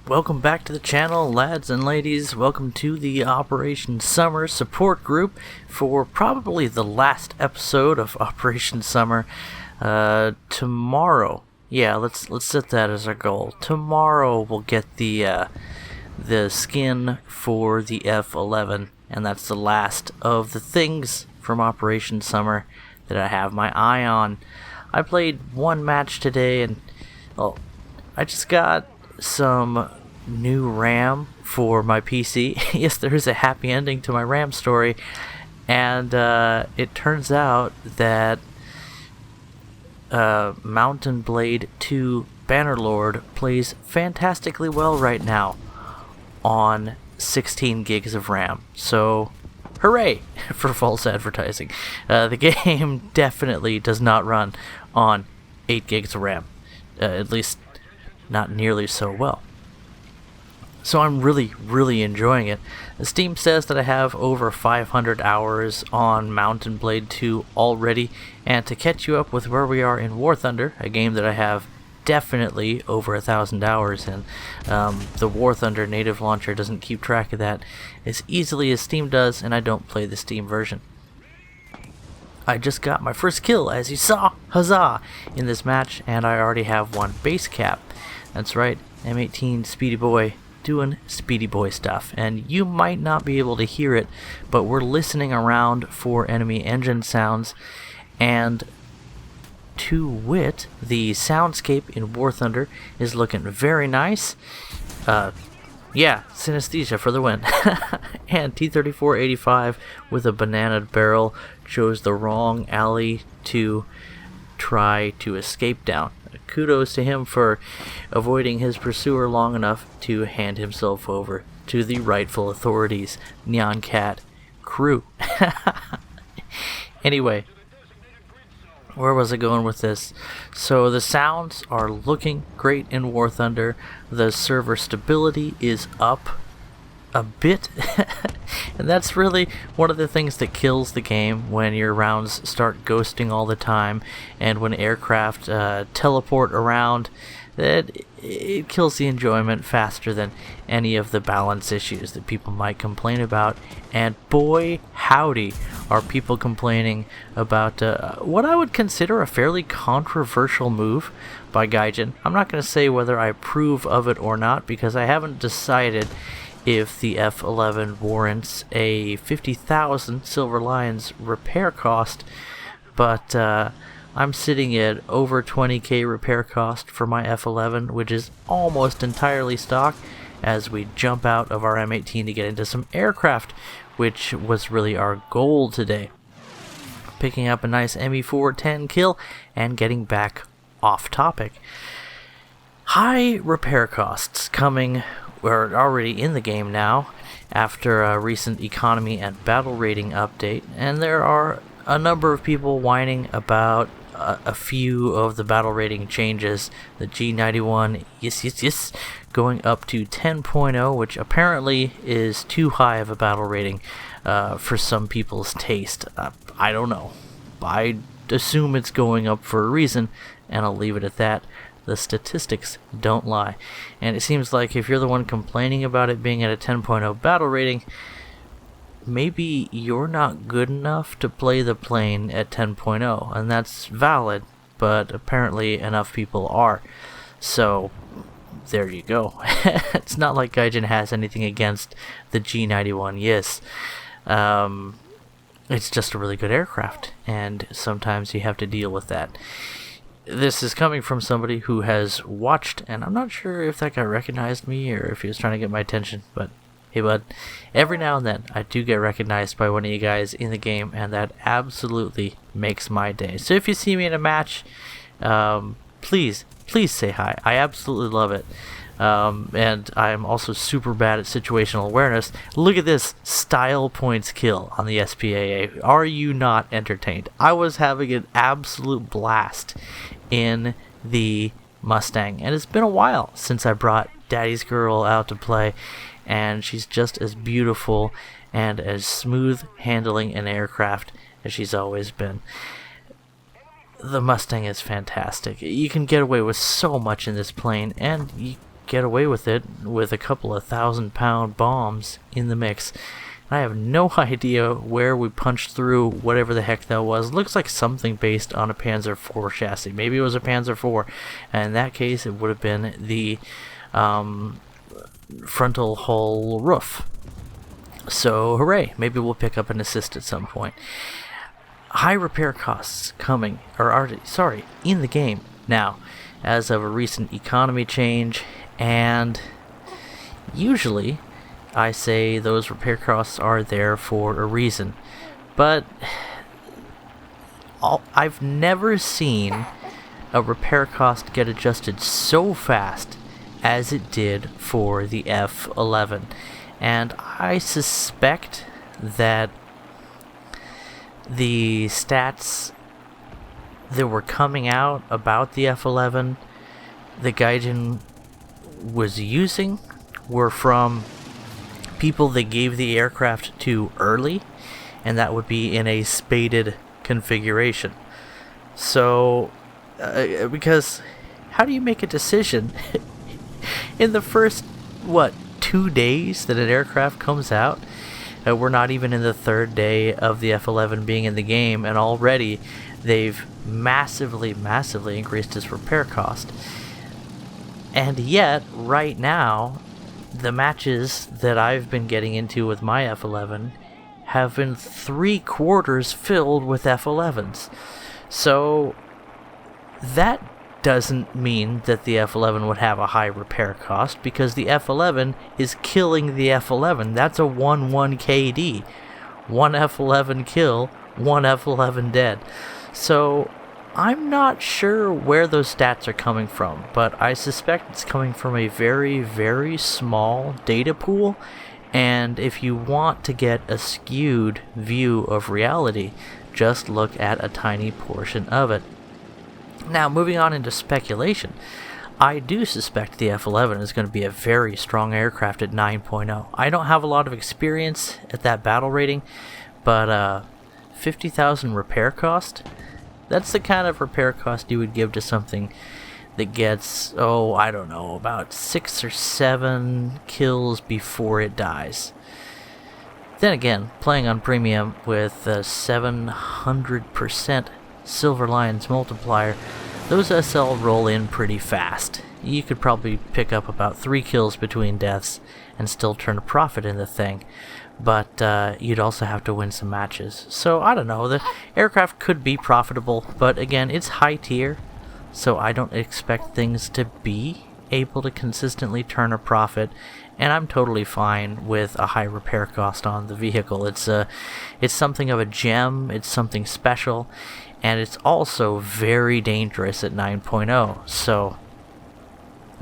Welcome back to the channel, lads and ladies. Welcome to the Operation Summer support group for probably the last episode of Operation Summer. Tomorrow, yeah, let's set that as our goal. Tomorrow we'll get the skin for the F11, and that's the last of the things from Operation Summer that I have my eye on. I played one match today, and I just got some new RAM for my PC. Yes, there is a happy ending to my RAM story, and it turns out that Mountain Blade 2 Bannerlord plays fantastically well right now on 16 gigs of RAM. So hooray for false advertising. The game definitely does not run on 8 gigs of RAM, at least not nearly so well. So I'm really enjoying it. Steam says that I have over 500 hours on Mountain Blade 2 already, and to catch you up with where we are in War Thunder, a game that I have definitely over 1,000 hours in. The War Thunder native launcher doesn't keep track of that as easily as Steam does, and I don't play the Steam version. I just got my first kill, as you saw, huzzah, in this match, and I already have one base cap. That's right, M18 Speedy Boy doing Speedy Boy stuff, and you might not be able to hear it, but we're listening around for enemy engine sounds, and to wit, the soundscape in War Thunder is looking very nice. Yeah, synesthesia for the win. And T-34-85 with a banana barrel chose the wrong alley to try to escape down. Kudos to him for avoiding his pursuer long enough to hand himself over to the rightful authorities, Nyan Cat crew. Anyway, where was I going with this? So the sounds are looking great in War Thunder. The server stability is up a bit. And that's really one of the things that kills the game when your rounds start ghosting all the time, and when aircraft teleport around. It kills the enjoyment faster than any of the balance issues that people might complain about. And boy howdy are people complaining about what I would consider a fairly controversial move by Gaijin. I'm not going to say whether I approve of it or not, because I haven't decided if the F11 warrants a 50,000 Silver Lions repair cost, but I'm sitting at over 20k repair cost for my F11, which is almost entirely stock, as we jump out of our M18 to get into some aircraft, which was really our goal today. Picking up a nice ME410 kill and getting back off topic. High repair costs coming, we're already in the game now after a recent economy and battle rating update, and there are a number of people whining about a few of the battle rating changes. The G91, yes, going up to 10.0, which apparently is too high of a battle rating for some people's taste. I don't know. I assume it's going up for a reason, and I'll leave it at that. The statistics don't lie. And it seems like if you're the one complaining about it being at a 10.0 battle rating, maybe you're not good enough to play the plane at 10.0, and that's valid, but apparently enough people are. So there you go. It's not like Gaijin has anything against the G91, yes. It's just a really good aircraft, and sometimes you have to deal with that. This is coming from somebody who has watched, and I'm not sure if that guy recognized me or if he was trying to get my attention, but hey bud, every now and then I do get recognized by one of you guys in the game, and that absolutely makes my day. So if you see me in a match, please say hi. I absolutely love it. And I'm also super bad at situational awareness. Look at this style points kill on the SPAA. Are you not entertained? I was having an absolute blast in the Mustang, and it's been a while since I brought Daddy's Girl out to play, and she's just as beautiful and as smooth handling an aircraft as she's always been. The Mustang is fantastic. You can get away with so much in this plane, and you get away with it with a couple of 1,000-pound bombs in the mix. I have no idea where we punched through whatever the heck that was. Looks like something based on a Panzer IV chassis. Maybe it was a Panzer IV. And in that case, it would have been the frontal hull roof. So, hooray. Maybe we'll pick up an assist at some point. High repair costs coming, in the game now, as of a recent economy change. And usually I say those repair costs are there for a reason, but I've never seen a repair cost get adjusted so fast as it did for the F11, and I suspect that the stats that were coming out about the F11 that Gaijin was using were from people they gave the aircraft to early, and that would be in a spaded configuration. So, because how do you make a decision in the first, 2 days that an aircraft comes out? We're not even in the third day of the F11 being in the game, and already they've massively increased its repair cost. And yet, right now, the matches that I've been getting into with my F11 have been 3/4 filled with F11s. So that doesn't mean that the F11 would have a high repair cost, because the F11 is killing the F11. That's a 1-1 KD. 1 F11 kill, 1 F11 dead. So I'm not sure where those stats are coming from, but I suspect it's coming from a very, very small data pool, and if you want to get a skewed view of reality, just look at a tiny portion of it. Now, moving on into speculation, I do suspect the F11 is going to be a very strong aircraft at 9.0. I don't have a lot of experience at that battle rating, but 50,000 repair cost? That's the kind of repair cost you would give to something that gets, about 6 or 7 kills before it dies. Then again, playing on premium with a 700% Silver Lions multiplier, those SL roll in pretty fast. You could probably pick up about 3 kills between deaths and still turn a profit in the thing. But you'd also have to win some matches. So, I don't know, the aircraft could be profitable, but again, it's high tier, so I don't expect things to be able to consistently turn a profit, and I'm totally fine with a high repair cost on the vehicle. It's something of a gem, it's something special, and it's also very dangerous at 9.0, so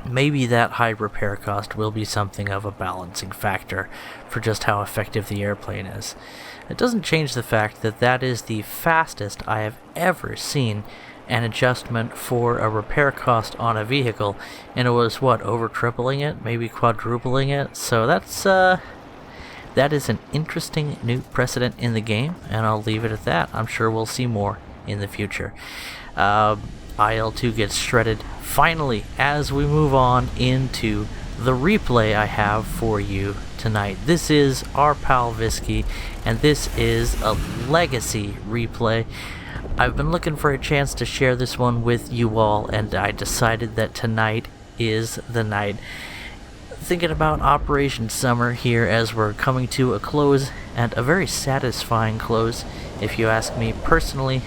maybe that high repair cost will be something of a balancing factor for just how effective the airplane is. It doesn't change the fact that that is the fastest I have ever seen an adjustment for a repair cost on a vehicle, and it was, over tripling it, maybe quadrupling it, so that is an interesting new precedent in the game, and I'll leave it at that. I'm sure we'll see more in the future. IL-2 gets shredded finally as we move on into the replay I have for you tonight. This is our pal Viski, and this is a legacy replay. I've been looking for a chance to share this one with you all, and I decided that tonight is the night. Thinking about Operation Summer here as we're coming to a close, and a very satisfying close, if you ask me personally.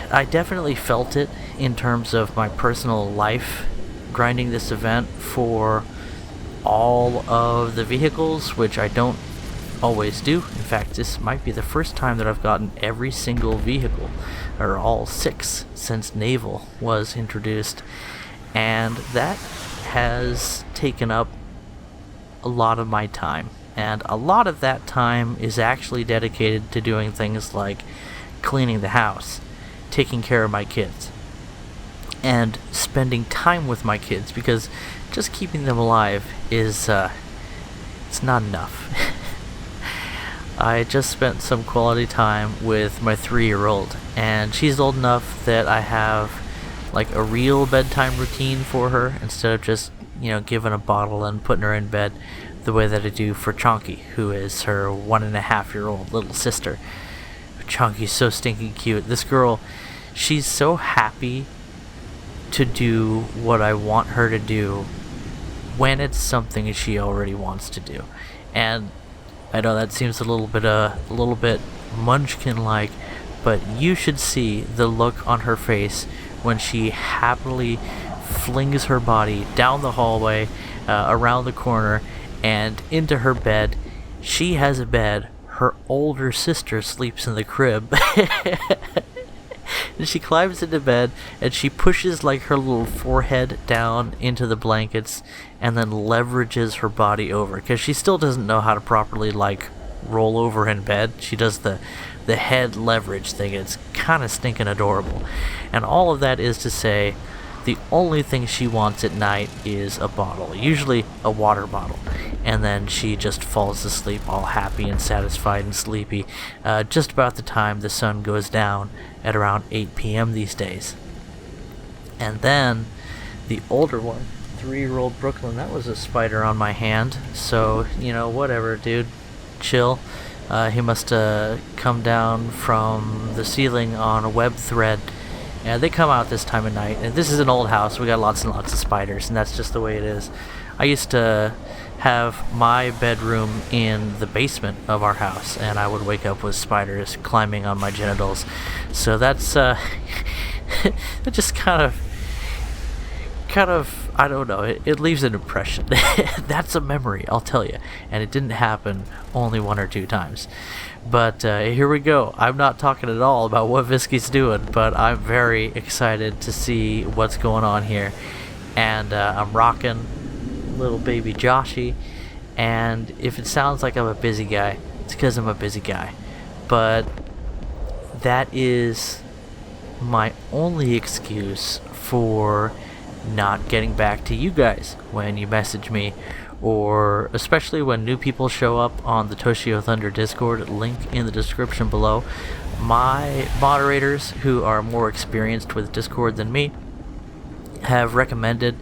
I definitely felt it in terms of my personal life, grinding this event for all of the vehicles, which I don't always do. In fact, this might be the first time that I've gotten every single vehicle, or all 6, since Naval was introduced, and that has taken up a lot of my time, and a lot of that time is actually dedicated to doing things like cleaning the house, taking care of my kids, and spending time with my kids, because just keeping them alive is it's not enough. I just spent some quality time with my 3-year-old, and she's old enough that I have like a real bedtime routine for her instead of just, giving a bottle and putting her in bed the way that I do for Chonky, who is her 1.5-year-old little sister. Chonky's so stinking cute. This girl, she's so happy to do what I want her to do when it's something she already wants to do. And I know that seems a little bit munchkin-like, but you should see the look on her face when she happily flings her body down the hallway, around the corner, and into her bed. She has a bed. Her older sister sleeps in the crib. And she climbs into bed, and she pushes like her little forehead down into the blankets, and then leverages her body over, because she still doesn't know how to properly like roll over in bed. She does the head leverage thing. It's kind of stinking adorable. And all of that is to say, the only thing she wants at night is a bottle, usually a water bottle, and then she just falls asleep all happy and satisfied and sleepy just about the time the sun goes down at around 8 p.m. these days. And then the older one, 3-year-old Brooklyn, that was a spider on my hand, so whatever, dude, chill. He must come down from the ceiling on a web thread. Yeah, they come out this time of night, and this is an old house. We got lots and lots of spiders, and that's just the way it is. I used to have my bedroom in the basement of our house, and I would wake up with spiders climbing on my genitals. So that's that just kind of I don't know, it leaves an impression. That's a memory, I'll tell you, and it didn't happen only 1 or 2 times. But here we go. I'm not talking at all about what Viski's doing, but I'm very excited to see what's going on here. And I'm rocking little baby Joshy, and if it sounds like I'm a busy guy, it's because I'm a busy guy. But that is my only excuse for not getting back to you guys when you message me, or especially when new people show up on the Toshio Thunder Discord, link in the description below. My moderators, who are more experienced with Discord than me, have recommended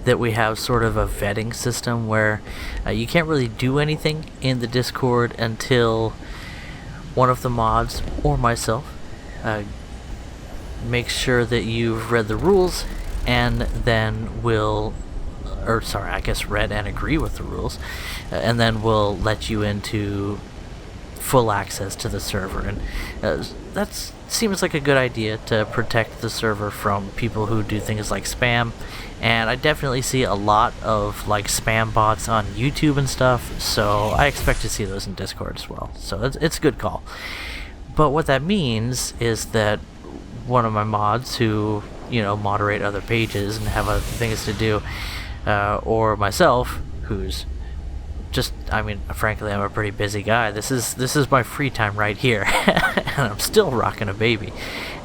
that we have sort of a vetting system where you can't really do anything in the Discord until one of the mods or myself makes sure that you've read the rules, and then read and agree with the rules, and then we'll let you into full access to the server. And that seems like a good idea to protect the server from people who do things like spam. And I definitely see a lot of like spam bots on YouTube and stuff, so I expect to see those in Discord as well. So it's a good call. But what that means is that one of my mods who moderate other pages and have other things to do, or myself, who's just, frankly, I'm a pretty busy guy. This is my free time right here, and I'm still rocking a baby,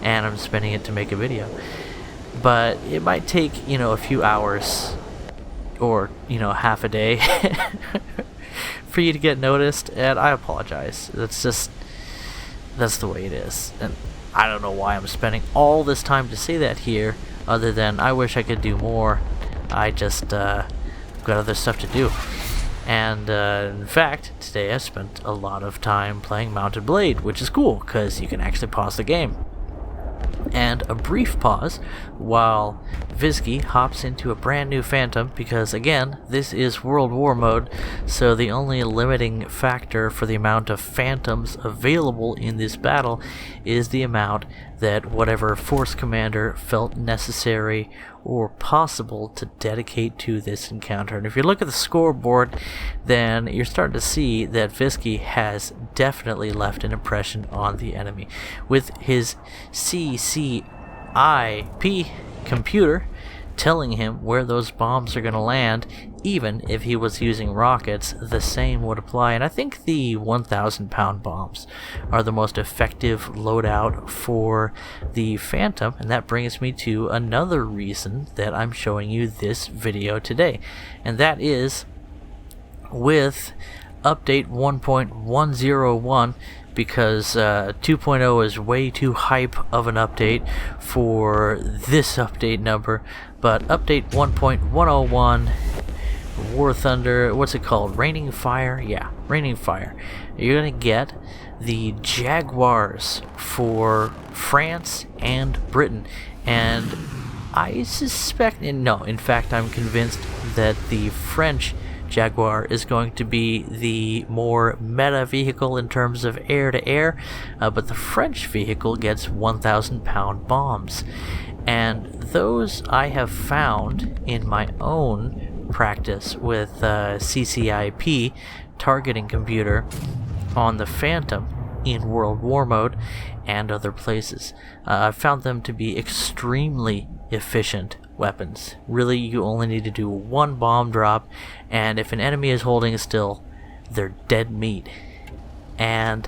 and I'm spending it to make a video. But it might take, a few hours, or, half a day, for you to get noticed, and I apologize. That's the way it is. And I don't know why I'm spending all this time to say that here, other than I wish I could do more. I just got other stuff to do. And in fact, today I spent a lot of time playing Mounted Blade, which is cool, because you can actually pause the game. And a brief pause while Viski hops into a brand new Phantom, because again, this is World War mode, so the only limiting factor for the amount of Phantoms available in this battle is the amount that whatever Force Commander felt necessary or possible to dedicate to this encounter. And if you look at the scoreboard, then you're starting to see that Viski has definitely left an impression on the enemy. With his CCIP computer telling him where those bombs are going to land, even if he was using rockets, the same would apply. And I think the 1,000-pound bombs are the most effective loadout for the Phantom, and that brings me to another reason that I'm showing you this video today, and that is with update 1.101, because 2.0 is way too hype of an update for this update number. But update 1.101, War Thunder, what's it called? Raining Fire? Yeah, Raining Fire. You're gonna get the Jaguars for France and Britain, and I suspect, no, in fact I'm convinced that the French Jaguar is going to be the more meta vehicle in terms of air-to-air, but the French vehicle gets 1,000-pound bombs, and those I have found in my own practice with CCIP targeting computer on the Phantom in World War mode and other places. I've found them to be extremely efficient weapons. Really, you only need to do one bomb drop, and if an enemy is holding still, they're dead meat. And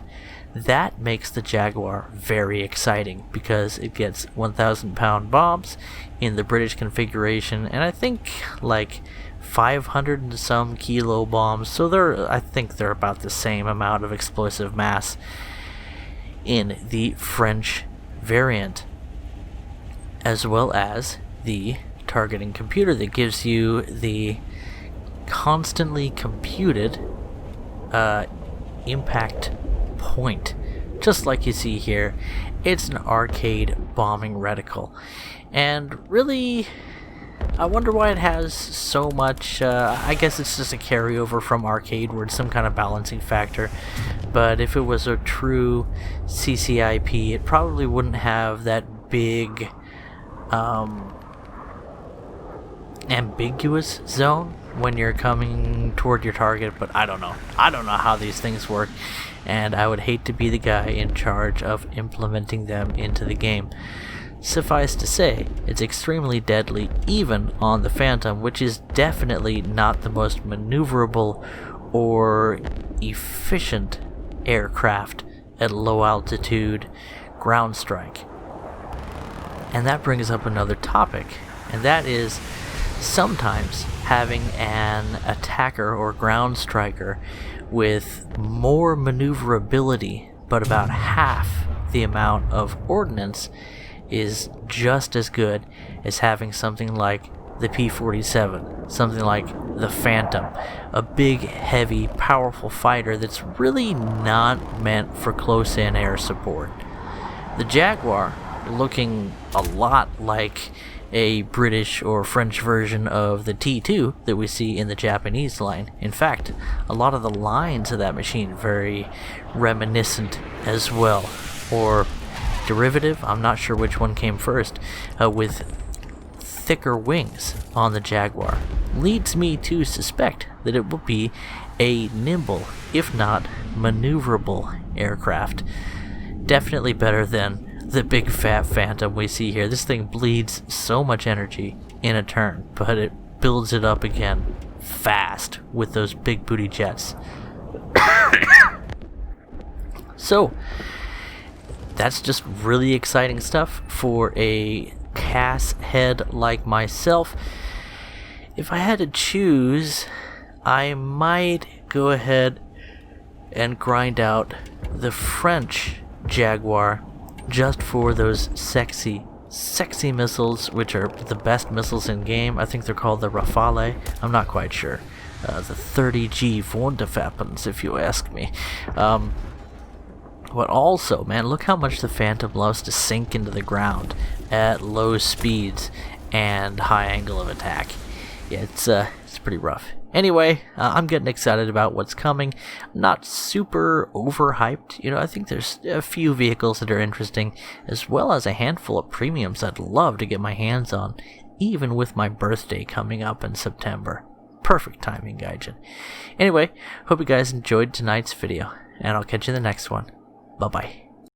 that makes the Jaguar very exciting because it gets 1,000-pound bombs in the British configuration, and I think like 500 and some kilo bombs, so I think they're about the same amount of explosive mass in the French variant, as well as the targeting computer that gives you the constantly computed impact point, just like you see here. It's an arcade bombing reticle, and really I wonder why it has so much. I guess it's just a carryover from arcade where it's some kind of balancing factor, but if it was a true CCIP, it probably wouldn't have that big ambiguous zone when you're coming toward your target. But I don't know how these things work, and I would hate to be the guy in charge of implementing them into the game. Suffice to say, it's extremely deadly even on the Phantom, which is definitely not the most maneuverable or efficient aircraft at low altitude ground strike. And that brings up another topic, and that is sometimes having an attacker or ground striker with more maneuverability but about half the amount of ordnance is just as good as having something like the P-47, something like the Phantom, a big, heavy, powerful fighter that's really not meant for close-in air support. The Jaguar, looking a lot like a British or French version of the T2 that we see in the Japanese line. In fact, a lot of the lines of that machine very reminiscent as well, or derivative, I'm not sure which one came first, with thicker wings on the Jaguar, leads me to suspect that it will be a nimble, if not maneuverable aircraft. Definitely better than the big fat Phantom we see here. This thing bleeds so much energy in a turn, but it builds it up again fast with those big booty jets. So that's just really exciting stuff for a CAS head like myself. If I had to choose, I might go ahead and grind out the French Jaguar just for those sexy missiles, which are the best missiles in game. I think they're called the Rafale. I'm not quite sure. The 30G Wunderwaffens, if you ask me. But also, man, look how much the Phantom loves to sink into the ground at low speeds and high angle of attack. Yeah, it's pretty rough. Anyway, I'm getting excited about what's coming. I'm not super overhyped. I think there's a few vehicles that are interesting, as well as a handful of premiums I'd love to get my hands on, even with my birthday coming up in September. Perfect timing, Gaijin. Anyway, hope you guys enjoyed tonight's video, and I'll catch you in the next one. Bye-bye.